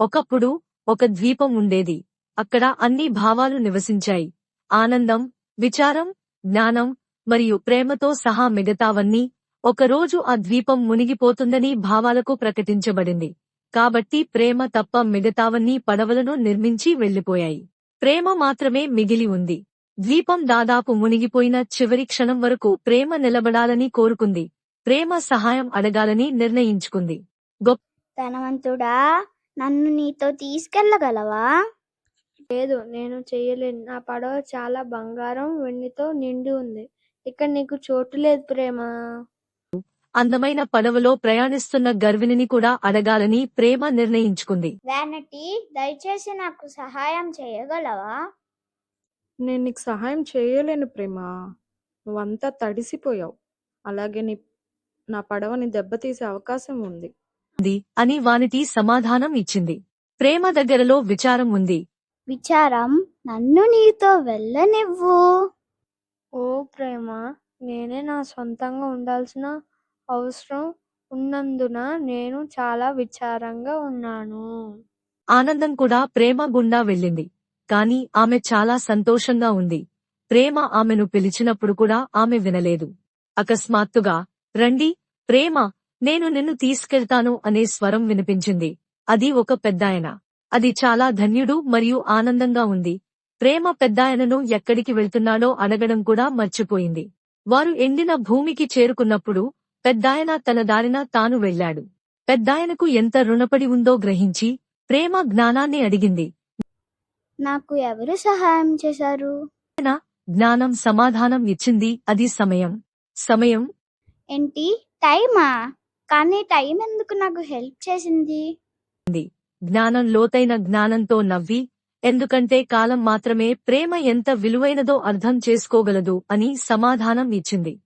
ఒకప్పుడు ఒక ద్వీపం ఉండేది. అక్కడ అన్ని భావాలు నివసించాయి. ఆనందం, విచారం, జ్ఞానం మరియు ప్రేమతో సహా మిగతావన్నీ. ఒకరోజు ఆ ద్వీపం మునిగిపోతుందని భావాలకు ప్రకటించబడింది. కాబట్టి ప్రేమ తప్ప మిగతావన్నీ పడవలను నిర్మించి వెళ్లిపోయాయి. ప్రేమ మాత్రమే మిగిలి ఉంది. ద్వీపం దాదాపు మునిగిపోయిన చివరి క్షణం వరకు ప్రేమ నిలబడాలని కోరుకుంది. ప్రేమ సహాయం అడగాలని నిర్ణయించుకుంది. ధనవంతుడా, నన్ను నీతో తీసుకెళ్ళగలవా? లేదు, నేను చెయ్యలేను. నా పడవ చాలా బంగారం, వెండితో నిండి ఉంది. ఇక్కడ నీకు చోటు లేదు ప్రేమ. అందమైన పడవలో ప్రయాణిస్తున్న గర్విణిని కూడా అడగాలని ప్రేమ నిర్ణయించుకుంది. వ్యానిటీ, దయచేసి నాకు సహాయం చేయగలవా? నేను నీకు సహాయం చేయలేను ప్రేమ. నువ్వంతా తడిసిపోయావు. అలాగే నా పడవని దెబ్బతీసే అవకాశం ఉంది అని వానిటీ సమాధానం ఇచ్చింది. ప్రేమ దగ్గరలో విచారం ఉంది. విచారం, నన్ను నీతో వెళ్ళనివ్వు. ఓ ప్రేమ, నేనే నా సొంతంగా ఉండాల్సిన అవసరం ఉన్నందున నేను చాలా విచారంగా ఉన్నాను. ఆనందం కూడా ప్రేమ గుండా వెళ్ళింది. కాని ఆమె చాలా సంతోషంగా ఉంది. ప్రేమ ఆమెను పిలిచినప్పుడు కూడా ఆమె వినలేదు. అకస్మాత్తుగా, రండి ప్రేమ, నేను నిన్ను తీసుకెళ్తాను అనే స్వరం వినిపించింది. అది ఒక పెద్దాయన. అది చాలా ధన్యుడు మరియు ఆనందంగా ఉంది. ప్రేమ పెద్దాయనను ఎక్కడికి వెళ్తున్నాడో అడగడం కూడా మర్చిపోయింది. వారు ఎండిన భూమికి చేరుకున్నప్పుడు పెద్దాయన తన దారిన తాను వెళ్లాడు. పెద్దాయనకు ఎంత రుణపడి ఉందో గ్రహించి ప్రేమ జ్ఞానాన్ని అడిగింది. నాకు ఎవరు సహాయం చేశారు? జ్ఞానం సమాధానం ఇచ్చింది. అది సమయం. సమయం ఏంటి, టైమా? కానీ టైం ఎందుకు నాకు హెల్ప్ చేసింది? జ్ఞానం లోతైన జ్ఞానంతో నవ్వి, ఎందుకంటే కాలం మాత్రమే ప్రేమ ఎంత విలువైనదో అర్థం చేసుకోగలదు అని సమాధానం ఇచ్చింది.